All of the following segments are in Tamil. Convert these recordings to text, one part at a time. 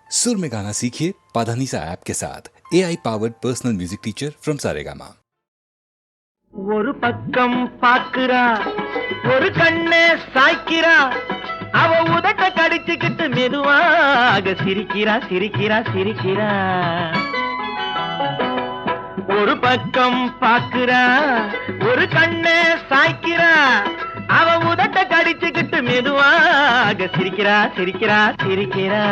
सुर में गाना सीखिए पाधानीसा ऐप के साथ AI powered personal music teacher from Saregama. ஒரு பக்கம் பாக்குறா ஒரு கண்ணே சாய்க்கிறா அவ உதட்ட கடிச்சுக்கிட்டு மெதுவாக சிரிக்கிறா சிரிக்கிறா சிரிக்கிறா. ஒரு பக்கம் பாக்குறா ஒரு கண்ணே சாய்க்கிறா அவ உதட்ட கடிச்சுக்கிட்டு மெதுவாக சிரிக்கிறா சிரிக்கிறா சிரிக்கிறா.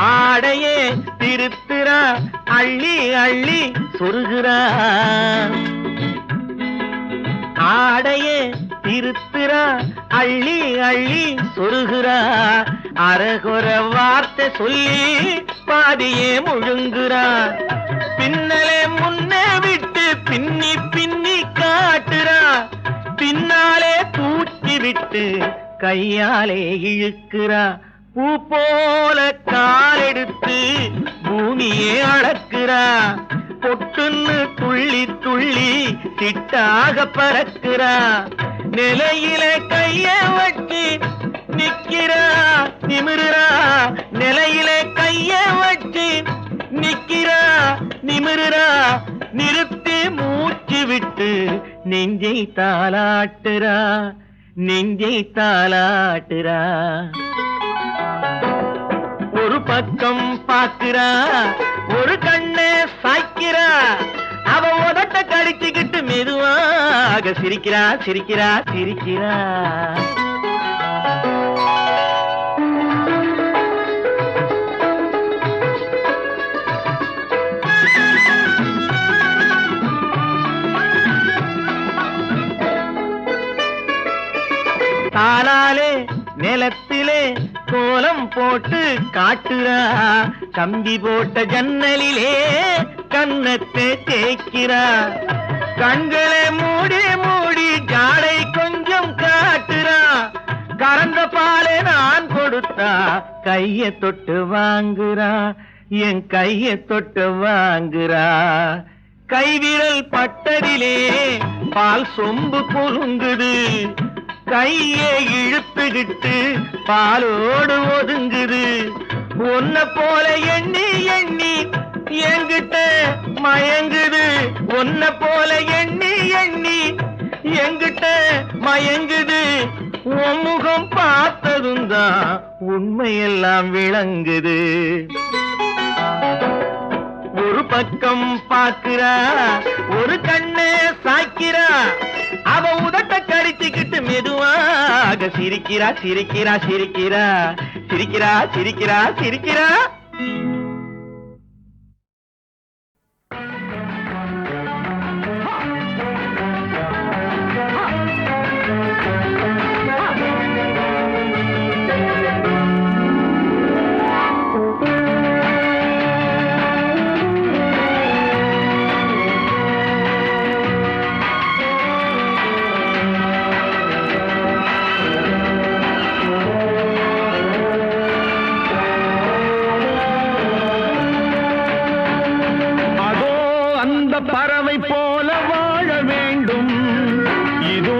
ஆடையே திருத்துறா அள்ளி அள்ளி சொருகிறா. ஆடையே திருத்துறா அள்ளி அள்ளி சொருகிறா. அரகுற வார்த்தை சொல்லி பாதியே முழுங்குறா. பின்னலே முன்னே விட்டு பின்னி பின்னி காட்டுறா. பின்னாலே தூக்கி விட்டு கையாலே இழுக்கிறா. பூ போல காலெடுத்து பூமியே அளக்குறா. பொட்டுன்னு துள்ளி துள்ளி சிட்டாக பறக்குறா. நிலையில கைய வச்சு நிக்கிறா நிமிருறா. நிலையில கைய வச்சு நிக்கிறா நிமிருறா. நிறுத்தி மூச்சு விட்டு நெஞ்சை தாலாட்டுறா நெஞ்சை தாலாட்டுறா. ஒரு பக்கம் பாக்குறா ஒரு கண்ணே சாய்க்கிறா அவ உதட்ட கடிச்சுக்கிட்டு மெதுவாக சிரிக்கிறா சிரிக்கிறா சிரிக்கிறா. தாளாலே நிலத்திலே கோலம் போட்டு காட்டுறா. கம்பி போட்ட ஜன்னலிலே கன்னத்தை தேய்க்கிறா. கண்களை மூடி மூடி ஜாடை கொஞ்சம் காட்டுறா. கறந்த பாலை நான் கொடுத்தா கைய தொட்டு வாங்குறா. என் கைய தொட்டு வாங்குறா. கைவிரல் பட்டதிலே பால் சொம்பு பொருங்குது. கையை இழுத்துக்கிட்டு பாலோடு ஒதுங்குது. ஒன்ன போல எண்ணி எண்ணி என்கிட்ட மயங்குது. ஒன்ன போல எண்ணி எண்ணி என்கிட்ட மயங்குது. உன் முகம் பார்த்ததும் தான் உண்மையெல்லாம் விளங்குது. ஒரு பக்கம் பாக்குறா ஒரு கண்ணே சாய்க்கிறா அவ உதட்ட கடிச்சுக்கிட்டு மெதுவாக சிரிக்கிறா சிரிக்கிறா சிரிக்கிறா சிரிக்கிறா சிரிக்கிறா சிரிக்கிறா. பறவை போல வாழ வேண்டும். இதோ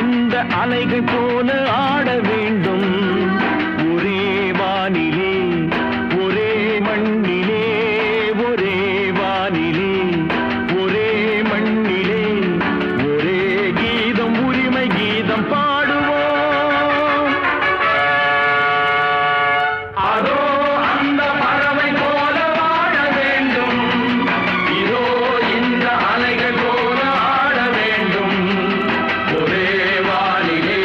இந்த அலைகள் போல ஆட வேண்டும். ஒரே வானிலே ஒரே மண்ணிலே ஒரே வானிலே ஒரே மண்ணிலே ஒரே கீதம் உரிமை கீதம் பாடுவோம். அதோ அந்த பறவை போல வாழ வேண்டும். இதோ அலைகள் போல ஆட வேண்டும். ஒரே வானிலே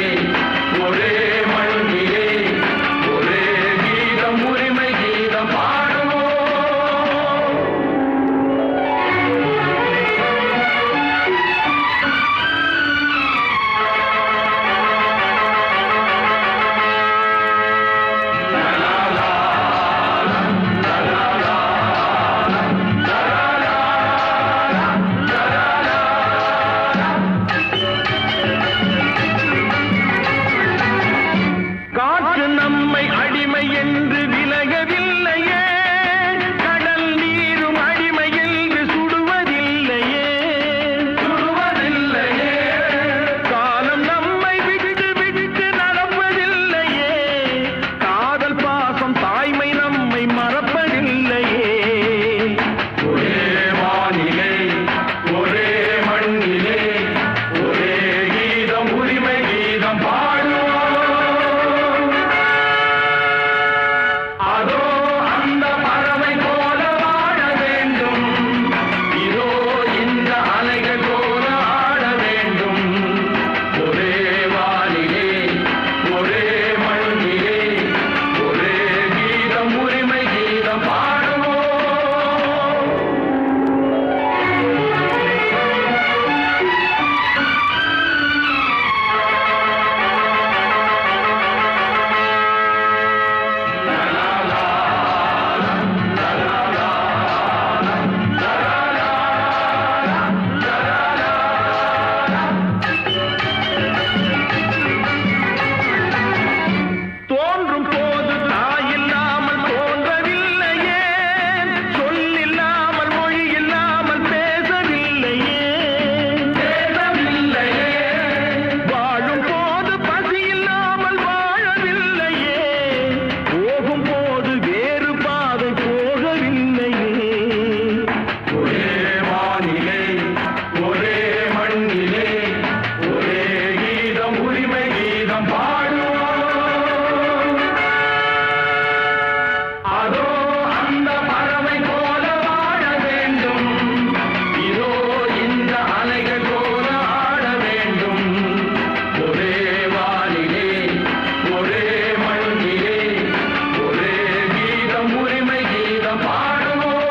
கீதம் பாடுவோம்.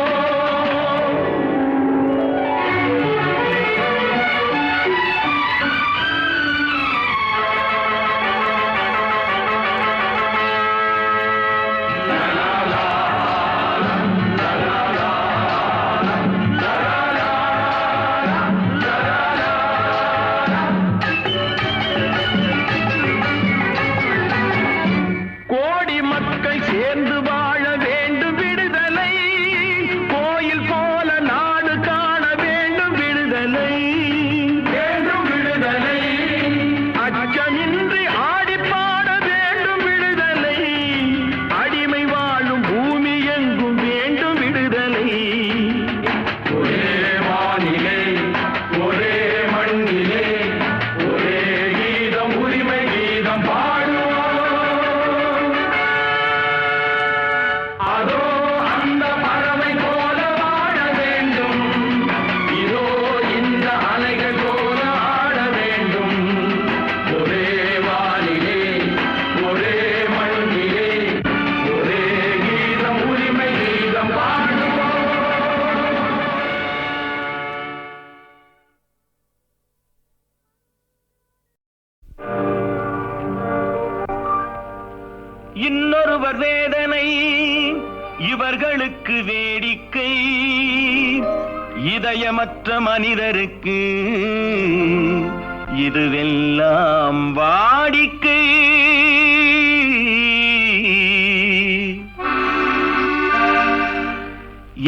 கோடி மக்கள் சேர்ந்து வாழ வேண்டும் விடுதலை, கோயில் போல நாடு காண வேண்டும் விடுதலை, வேண்டும் விடுதலை, அச்சமின்றி ஆடி பாட வேண்டும் விடுதலை, அடிமை வாழும் பூமி எங்கும் வேண்டும் விடுதலை. ஒரே வானிலே ஒரே மண்ணிலே ஒரே கீதம் உரிமை கீதம் பாடுவோம். அதோ அந்த பறவை போல வாழ வேண்டும், இதோ இந்த அலைகள் போல ஆட வேண்டும். ஒரே வானிலே ஒரே மண்ணிலே ஒரே கீதம் உரிமை கீதம் பாடுவோம். இன்னொருவர் வேதனை இவர்களுக்கு வேடிக்கை, இதயமற்ற மனிதருக்கு இதுவெல்லாம் வாடிக்கை.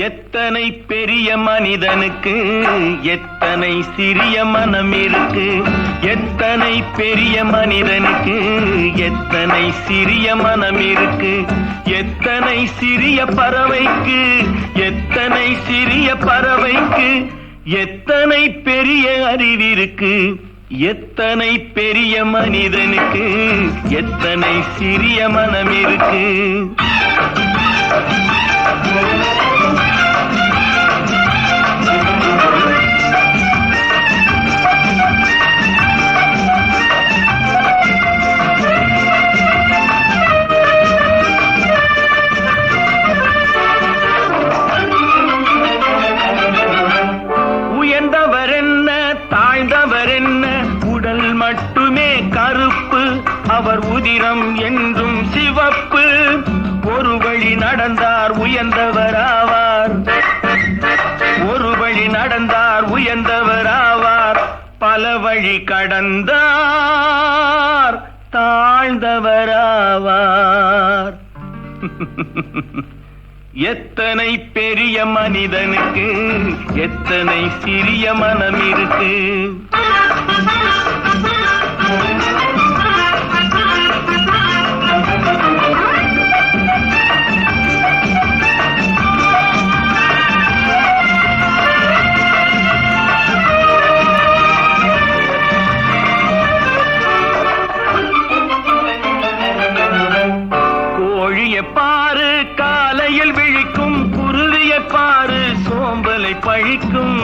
எத்தனை பெரிய மனிதனுக்கு எத்தனை சிறிய மனம் இருக்கு, எத்தனை பெரிய மனிதனுக்கு எத்தனை சிறிய மனம் இருக்கு, எத்தனை சிறிய பறவைக்கு எத்தனை சிறிய பறவைக்கு எத்தனை பெரிய அறிவிருக்கு, எத்தனை பெரிய மனிதனுக்கு எத்தனை சிறிய மனம் இருக்கு. உயர்ந்தவர் என்ன தாழ்ந்தவர் என்ன, உடல் மட்டுமே கருப்பு, அவர் உதிரம் என்றும் சிவப்பு. ஒரு வழி நடந்தார் உயர்ந்தவராவார், ஒரு வழி நடந்தார் உயர்ந்தவராவார், பல வழி கடந்தார் தாழ்ந்தவராவார். எத்தனை பெரிய மனிதனுக்கு எத்தனை சிறிய மனம் இருக்கு. கோழியை பாரு காலையில் விழிக்கும், குருவியை பாரு சோம்பலை பழிக்கும்,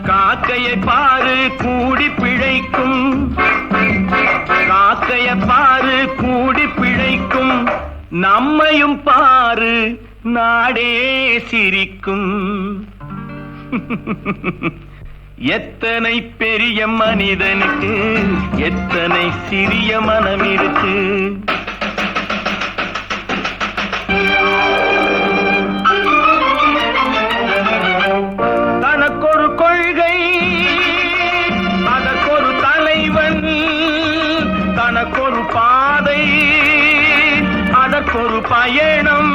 காக்கையை பாரு கூடி பிழைக்கும், காக்கையை பாரு கூடி பிழைக்கும், நம்மையும் பாரு நாடே சிரிக்கும். எத்தனை பெரிய மனிதனுக்கு எத்தனை சிறிய மனம் இருக்கு. தனக்கொரு கொள்கை அதற்கொரு தலைவன், தனக்கொரு பாதை அதற்கொரு பயணம்,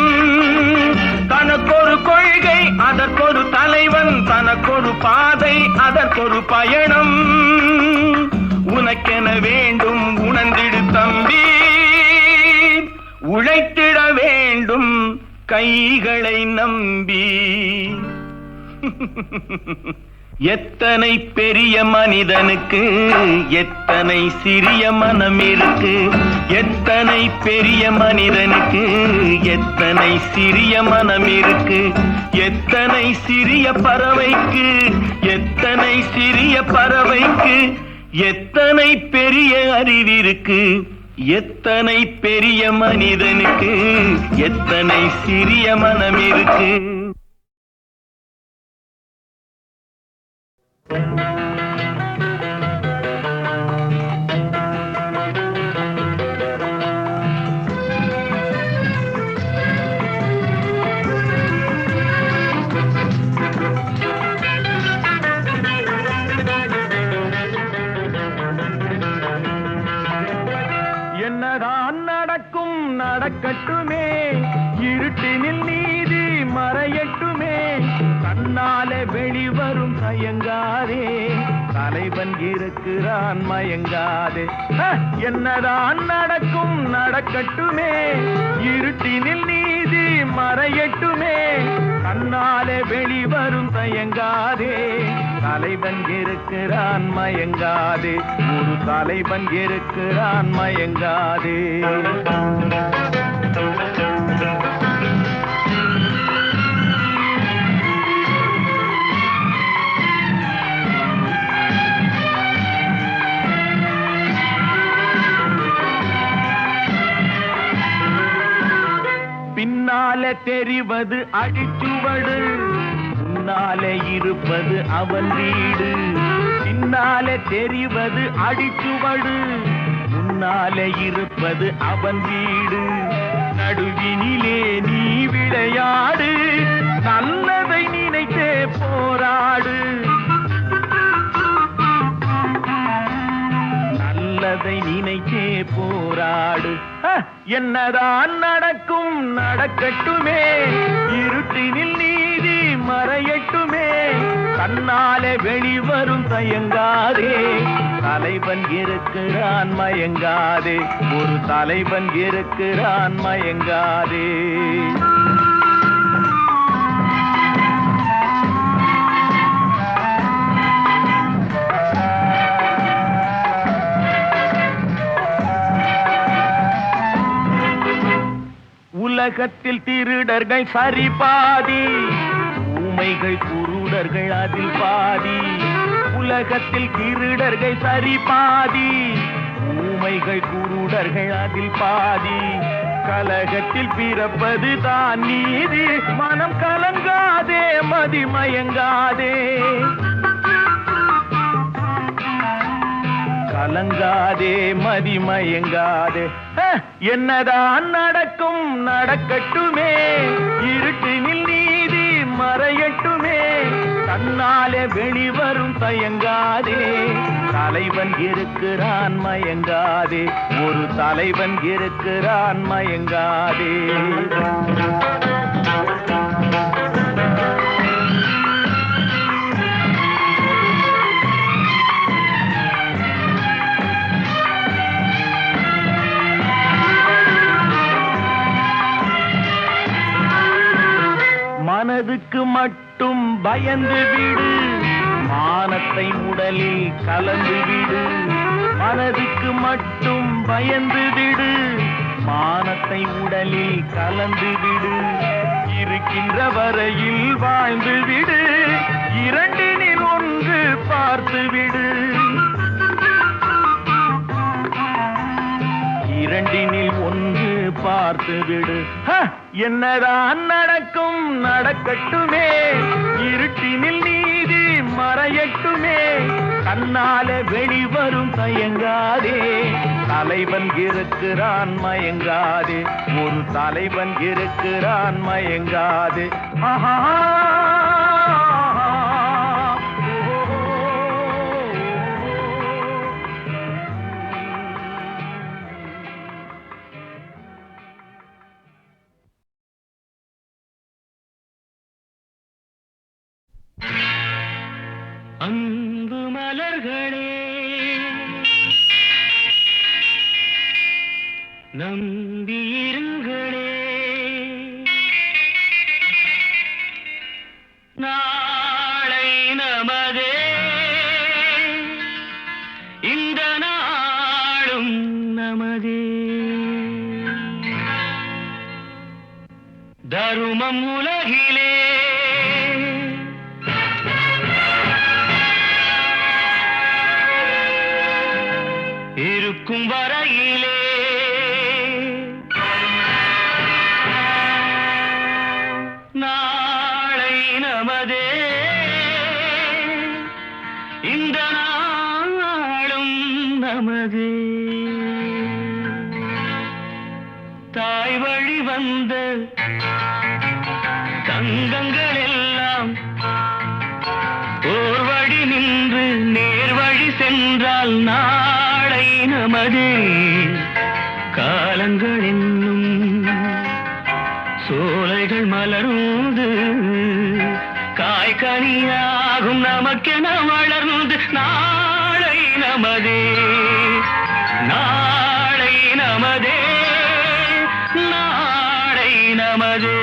தனக்கொரு கொள்கை அதற்கொரு தலைவன், தனக்கொரு பாதை அதற்கொரு பயணம். உனக்கென வேண்டும் உணர்ந்திடு தம்பி, உழைத்திட வேண்டும் கைகளை நம்பி. எத்தனை பெரிய மனிதனுக்கு எத்தனை சிறிய மனம் இருக்கு, எத்தனை பெரிய மனிதனுக்கு எத்தனை சிறிய மனம் இருக்கு, எத்தனை சிறிய பறவைக்கு எத்தனை சிறிய பறவைக்கு எத்தனை பெரிய அறிவிருக்கு, எத்தனை பெரிய மனிதனுக்கு எத்தனை சிறிய மனம் இருக்கு. என்னதான் நடக்கும் நடக்கட்டுமே, இருட்டினில் நீதி மறையட்டுமே, கண்ணாலே வெளிவரும் தயங்காதே, தலைவன் இருக்கிறான் மயங்காதே. என்னதான் நடக்கும் நடக்கட்டுமே, இருட்டினில் நீதி மறையட்டுமே, கண்ணாலே வெளிவரும் தயங்காதே, தலைவன் இருக்கிறான் மயங்காதே, ஒரு தலைவன் இருக்கிறான் மயங்காதே. பின்னாலே தெரிவது அடிச்சுவடு, முன்னாலே இருப்பது அவன் வீடு. பின்னாலே தெரிவது அடிச்சுவடு, முன்னாலே இருப்பது அவன் வீடு. நடுவினிலே நீ விளையாடு, நல்லதை நினைத்தே போராடு, நல்லதை நினைத்தே போராடு. என்னதான் நடக்கும் நடக்கட்டுமே, இருட்டினில் நீதி மறையட்டுமே, கண்ணாலே வெளிவரும் தயங்காதே, தலைவன் இருக்கிறான் மயங்காதே, ஒரு தலைவன் இருக்கிறான் மயங்காதே. உலகத்தில் திருடர்கள் சரி பாதி, ஊமைகள் குருடர்கள் அதில் பாதி. உலகத்தில் திருடர்கள் சரி பாதி, ஊமைகள் குருடர்கள் அதில் பாதி. கலகத்தில் பிறப்பது தான் நீதி, மனம் கலங்காதே மதிமயங்காதே, கலங்காதே மதிமயங்காதே. என்னதான் நடக்கும் நடக்கட்டுமே, இருட்டினில் நீதி மறையட்டுமே, கண்ணாலே வெளிவரும் தயங்காதே, தலைவன் இருக்கிறான் மயங்காதே, ஒரு தலைவன் இருக்கிறான் மயங்காதே. மனதுக்கு மட்டும் பயந்து விடு, மானத்தை உடலில் கலந்து விடு. மனதுக்கு மட்டும் பயந்து விடு, மானத்தை உடலில் கலந்து விடு. இருக்கின்ற வரையில் வாழ்ந்து விடு, இரண்டினில் ஒன்று பார்த்து விடு, இரண்டினில் ஒன்று பார்த்து விடு. என்னதான் நடக்கும் நடக்கட்டுமே, இருட்டினில் நீதி மறையட்டுமே, கண்ணாலே வெளிவரும் தயங்காதே, தலைவன் இருக்கிறான் மயங்காதே, ஒரு தலைவன் இருக்கிறான் மயங்காதே. ஆஹா அன்பு மலர்களே, நம்பியிருங்களே, நாளை நமதே, இந்த நாளும் நமதே. தருமம் உலகிலே இருக்கும் வரையிலே நாளை நமதே, இந்த நாளும் நமதே. தாய் வழி வந்த தங்கங்கள் எல்லாம் ஓர் வழி நின்று நேர் வழி சென்றால் நாளை நமதே. காலங்கள் என்னும் சோலைகள் மலர்ந்து காய்கனியாகும் நமக்கென வளர்ந்து நாளை நமதே, நாளை நமதே, நாளை நமதே.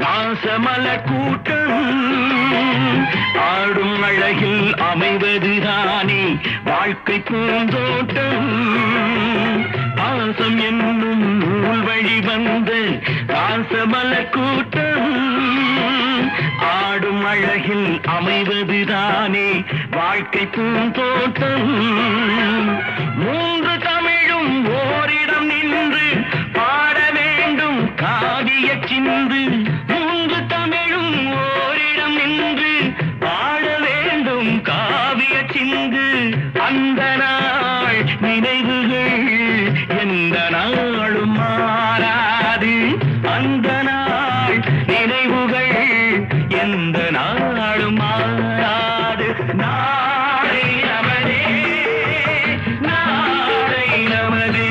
வாசமலர் கூட்டம் ஆடும் அழகில் அமைவதுதானே வாழ்க்கை பூந்தோட்டம். பாசம் என்னும் நூல் வழி வந்த வாசமலர் கூட்டம் ஆடும் அழகில் அமைவதுதானே வாழ்க்கை பூந்தோட்டம். மூன்று தமிழும் ஓரிடம் நின்று பாட வேண்டும் காவிய சிந்து. மூன்று தமிழும் ஓரிடம் நின்று பாட வேண்டும் காவிய சிந்து. அந்த நாள் நினைவுகள் எந்த நாளும் மாறாது. அந்த நாள் நினைவுகள் எந்த நாளும் மாறாது. நாளை நமதே, நாளை நமதே.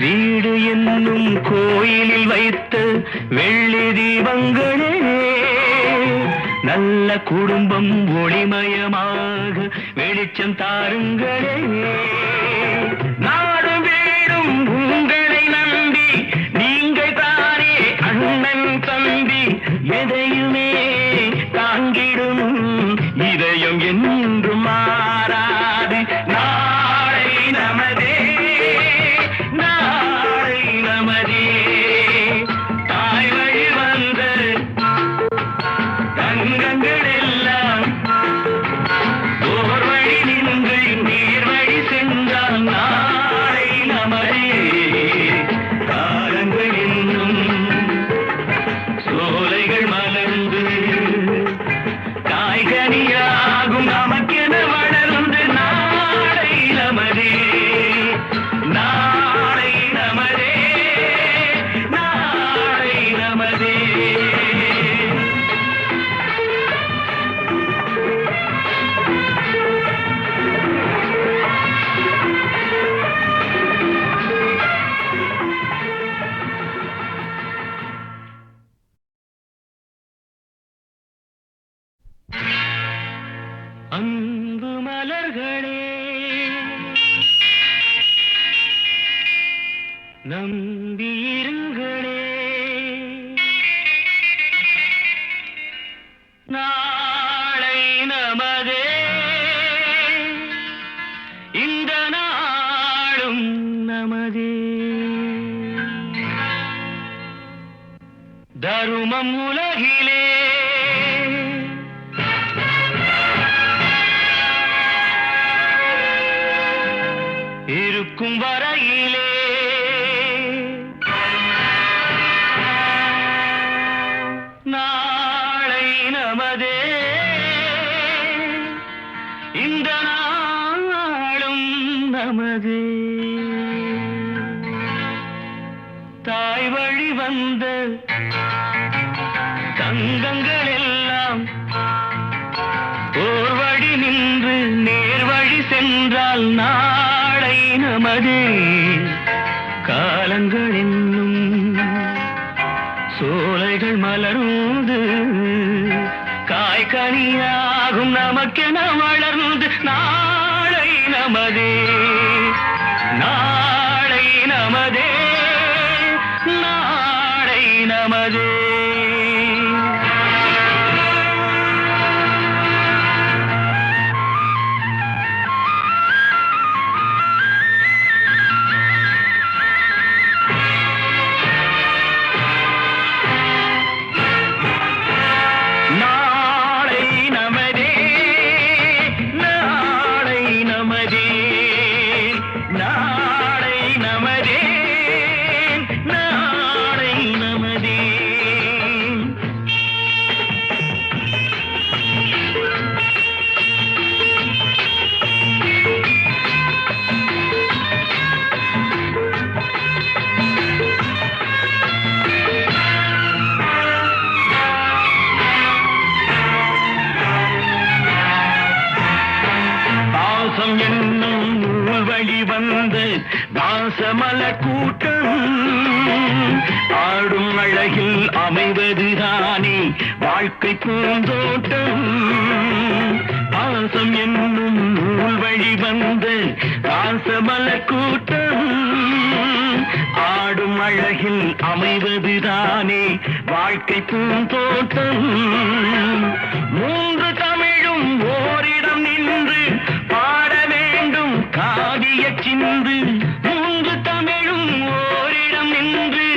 வீடு என்னும் கோயிலில் வைத்த வெள்ளி தீபங்களே, நல்ல குடும்பம் ஒளிமயமாக வெளிச்சம் தாருங்களே. நாடு வீடும் உங்களை நம்பி நீங்கள் தானே அண்ணன் தம்பி. எதையுமே தாங்கிடும் இதயம் என்றும் மாறாது. நாளை நமதே, நாளை நமதே. தாய் வழி வந்த தங்கங்கள் எல்லாம் ஓர் வழி நின்று நீர் வழி சென்றால் நாளை நமதே. காலங்கள் இன்னும் சோலைகள் மலர்ந்து காய்கனியாகும் நமக்கென வளர்ந்து நாளை நமதே, நாளை நமதே, நாளை நமதே. அன்பு மலர்களே, நம்பியிருங்களே. நாளை நமதே, இந்த நாளும் நமதே. தருமம் உலகிலே இருக்கும் வரையிலே நாளை நமதே, இந்த நாளும் நமது. தாய் வழி வந்த தங்கங்கள் எல்லாம் ஓர் வழி நின்று நேர் வழி சென்றால் நாளை நமது. காலங்கள் என்னும் சோலைகள் மலர்ந்து காய்கனியாகும் நமக்கென வளர்ந்து நாளை நமதே, நாளை நமதே, நாளை நமதே. என்னும் நூல் வழி வந்து வாசமல கூட்டம் ஆடும் அழகில் அமைவதுதானே வாழ்க்கை பூந்தோட்டம். பாசம் என்னும் நூல் வழி வந்து வாசமல கூட்டம் ஆடும் அழகில் அமைவதுதானே வாழ்க்கை பூந்தோட்டம். மூன்று தமிழும் ஓரிடம் நின்று பாட வேண்டும் காவிய சிந்து. மூன்று தமிழும் ஓரிடம் நின்று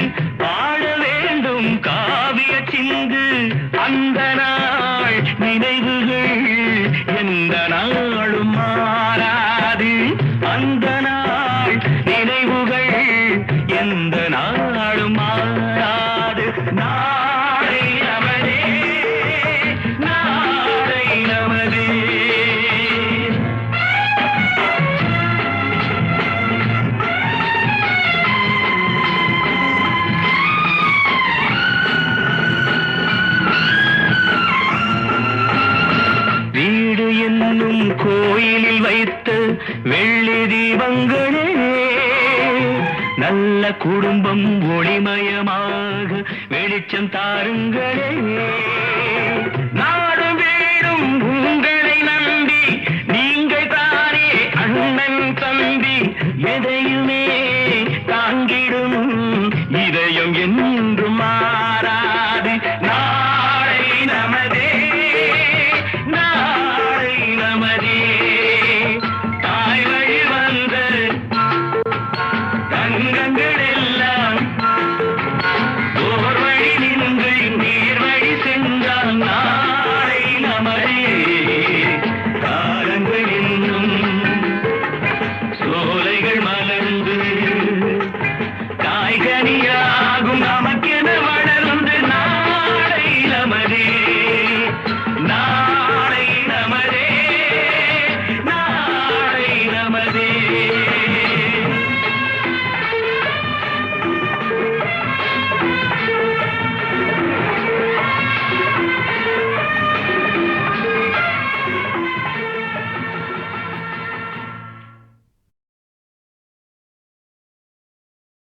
பாட வேண்டும் காவிய சிந்து. அந்த நாள் நினைவுகள் எந்த நாளும் மாறாது. அந்த நாள் நினைவுகள் எந்த நாளும் மாறாது. நாளை நமதே, நாளை நமதே. வீடு என்னும் கோயிலில் வைத்த வெள்ளி தீபங்களே நல்ல குடும்பம் ஒளிமயமாக வெளிச்சம் தாருங்களே.